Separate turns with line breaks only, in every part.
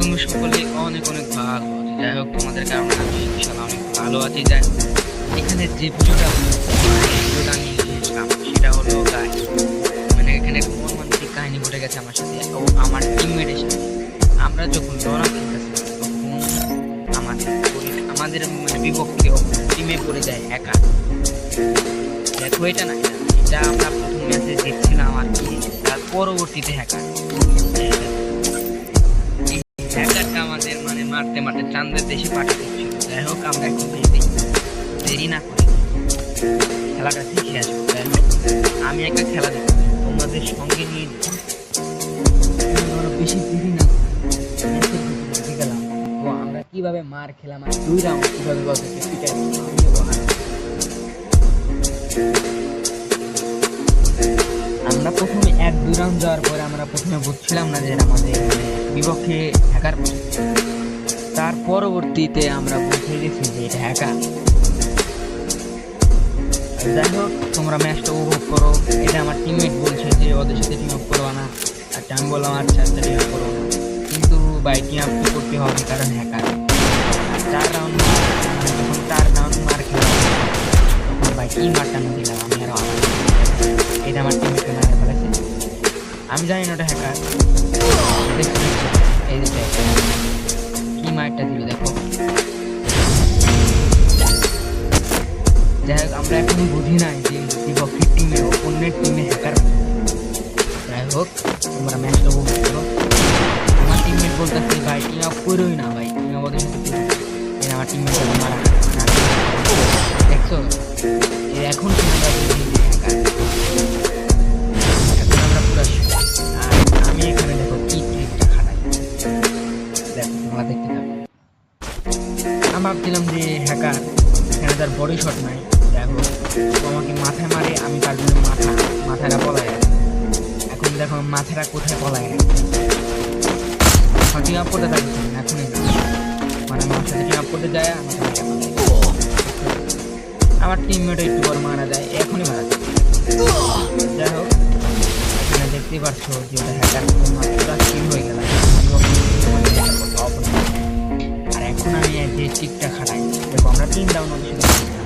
তুমি সকলে অনেক অনেক ভালো আছি। যাই হোক, তোমাদের কারণে আমি ইনশাল্লাহ অনেক ভালো আছি। যাই হোক, এখানে যে ভিডিওটা নিয়ে এসেছিলাম সেটা হলো মানে এখানে একটা মর্মান্তিক কাহিনী ঘটে গেছে আমার সাথে ও আমার টিমমেটের সাথে। আমরা যখন লড়া খেলতেছি তখন আমাদের মানে বিপক্ষে টিমে পড়ে যায় হ্যাকার। দেখো, এটা না, এটা আমরা প্রথম ম্যাচে দেখছিলাম আর কি। তার পরবর্তীতে হ্যাকারটা আমাদের মানে মারতে মারতে চাঁদের দেশে পাঠিয়ে দিচ্ছিল। যাই হোক, আমরা এখন দেরি না করি খেলাটা শিখে আসবো। যাই হোক, আমি একটা খেলা দেখি তোমাদের সঙ্গে নিয়ে বেশি দেরি না গেলাম। তো আমরা কিভাবে মার খেলাম আর 2 রাউন্ড কিভাবে আমরা প্রথমে 1-2 রাউন্ড যাওয়ার পরে আমরা প্রথমে বুঝছিলাম না যে আমাদের বিপক্ষে হ্যাকার। তার পরবর্তীতে আমরা বুঝে গেছি যে এটা হ্যাকার। যাই হোক, তোমরা ম্যাচটা উপভোগ করো। এটা আমার টিমমেট বলছে যে ওদের সাথে টিম আপ করবা না, আর আমি বললাম আচ্ছা আচ্ছা টিম আপ করবো না, কিন্তু বাই টিম আপ করতে হবে কারণ হ্যাকার। 4 রাউন্ড মার খেলাম তখন ভাই কি মারটা না দিলাম আমি। আর এটা আমার টিমমেটকে মারা ফেলেছে। আমি জানি না ওটা হ্যাকার। এই যে কি মারটা দিল দেখো। যাই হোক, আমরা এখন বুঝি নাই যে বিপক্ষের টিমে অন্যের টিমে হ্যাকার। যাই হোক, তোমরা ম্যাচটা উপভোগ করো। আমার টিমমেট বলতেছে ভাই টিম আপ করোই না, ভাই টিম আপ ওদের সাথে আমার টিমমেট মারা। দেখছো, এখন আমরা পুরো আমি এখানে দেখো কি ট্রিকটা খাটাই। দেখো, তোমরা দেখতে থাকো। আমি ভাবছিলাম যে হ্যাকার, এখানে তার বডি শট নাই। দেখো, আমাকে মাথায় মারে, আমি তার জন্য মাথাটা পলায়। এখন দেখো মাথাটা কোথায় পলায়, টিম আপ করতে থাকছি এখনই মানে আমার সাথে টিম আপ করতে যায়। আমার টিমমেট একটু পর মারা যায়, এখনই মারা যায়। যাই হোক, এখানে দেখতেই পাচ্ছ যে ওটা হ্যাকার মাত্রা কিল হয়ে গেল। আর এখন আমি যে টিকটা খাটাই, দেখো আমরা 3 রাউন্ড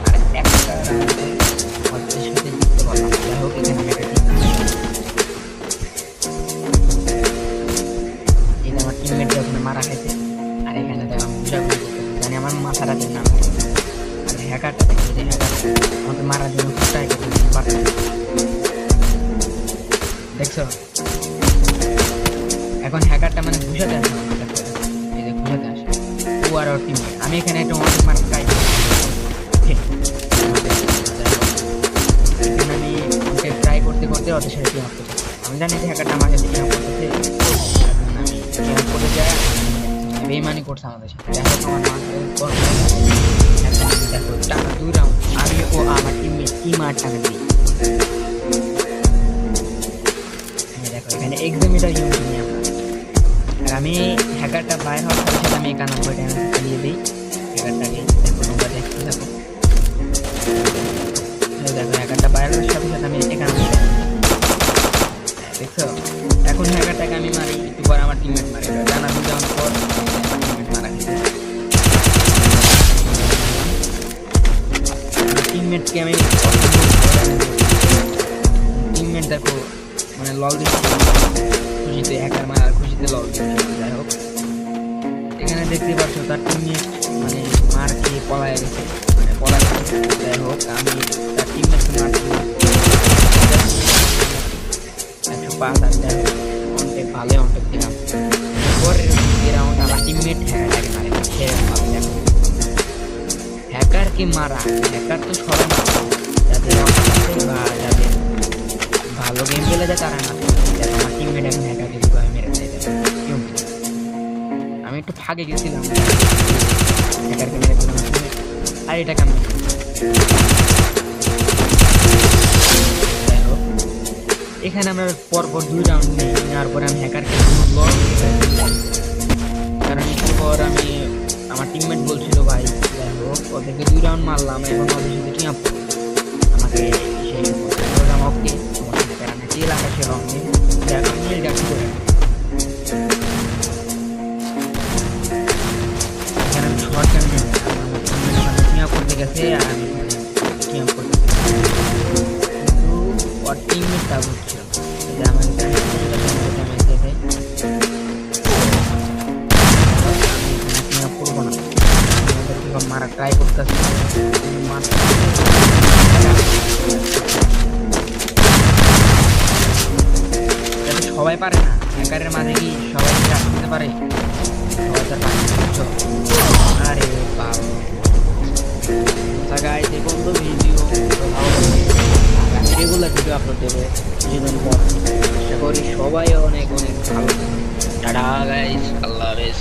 আর একটা সাথে জিততে পারলাম। যাই হোক, এখানে আমি একটা এটা আমার টিমমেটটা ওখানে মারা খাইছে। আর এখানে দেখো আমি বুঝাগুলি করতেছি, জানি আমার মাথাটা দিন না। আর হ্যাকারটা দেখি যে হ্যাকার আমাকে মারার জন্য ট্রাই করতে পারছে। দেখছো, এখন হ্যাকারটা মানে বুঝাতে আসে, এই যে বুঝাতে আসে ও আর ওর টিমমেট। আমি এখানে একটা অনেক মার ট্রাই করি, আমি ওকে ট্রাই করতে করতে ওদের সাথে টিম আপ করতে। আমি জানি যে হ্যাকারটা আমার সাথে টিম আপ করতেছে, আমি টিম আপ করতে যাই বেইমানি করছে আমাদের সাথে। দেখো, আমার দেখো টাকা 2 রাউন্ড আমি ও আমার টিমমেট কি মার টাকা দিই। দেখো, এখানে এক্সামিটার ইউজ করি আমরা। আর আমি হ্যাকারটা বাইর হওয়ার সাথে সাথে আমি 91 ড্যামেজ চালিয়ে দিই হ্যাকারটাকে। দেখো, তোমরা দেখতে থাকো। দেখো, হ্যাকারটা বাইর হওয়ার সাথে সাথে আমি 91 দেখছো। এখন হ্যাকারটাকে আমি মারি, একটু পর আমার টিমমেট মারে। জানা 2 রাউন্ড পর টিমমেট মারা গেছে। টিমমেটকে আমি টিমমেট দেখো মানে লল দিচ্ছে খুশিতে, হ্যাকার মারার খুশিতে লল দিচ্ছে। যাই হোক, এখানে দেখতে পাচ্ছ তার টিমমেট মানে মার খেয়ে পলায় গেছে, মানে পলায় গেছে। যাই হোক, আমি তার টিমমেটকে মারছি 105। আর যাই হোক, অনেক ভালো অনেক দিলাম। পরের রাউন্ড আমার টিমমেট হ্যাকারটাকে মারে। হ্যাকারকে মারা, হ্যাকার তো সবাই যাদের বা যাদের ভালো গেম খেলে যায় তারা না। আমার টিমমেট এখন হ্যাকারকে দুভাবে মেরে দেয়। আমি একটু ফাঁকে গেছিলাম, হ্যাকারকে মেরে দিলাম আর এটাকে আমি। যাই হোক, এখানে আমরা পরপর 2 রাউন্ড নেই, নেওয়ার পরে আমি হ্যাকারকে কারণ একটু পর আমি আমার টিমমেট বলছিল ভাই। যাই হোক, ওদেরকে 2 রাউন্ড মারলাম, এখন ওদের সাথে টিম আপ আমাকে সেই বললাম ওকে তোমার সাথে আমি কি এলাকা ছিল। দেখো, মিল যাচ্ছি করে গেছে আর আমি টিম আপ করতেছি, কিন্তু ওর টিমমেট তা বুঝছিল যে আমার ড্যামেজ দেবে, টিম আপ করবো না, মারা ট্রাই করতেছি। সবাই পারে না, হ্যাকারের মাঝে কি সবাই রাখতে পারে? সবাই তার পারে না, বুঝছো? আরে বাবা গাইস, এই বন্ধু ভিডিও রেগুলার ভিডিও আপলোড দেবে কিছুদিন পর, আশা করি সবাই অনেক অনেক ভালো। টাটা গাইস, আল্লাহ হাফেজ।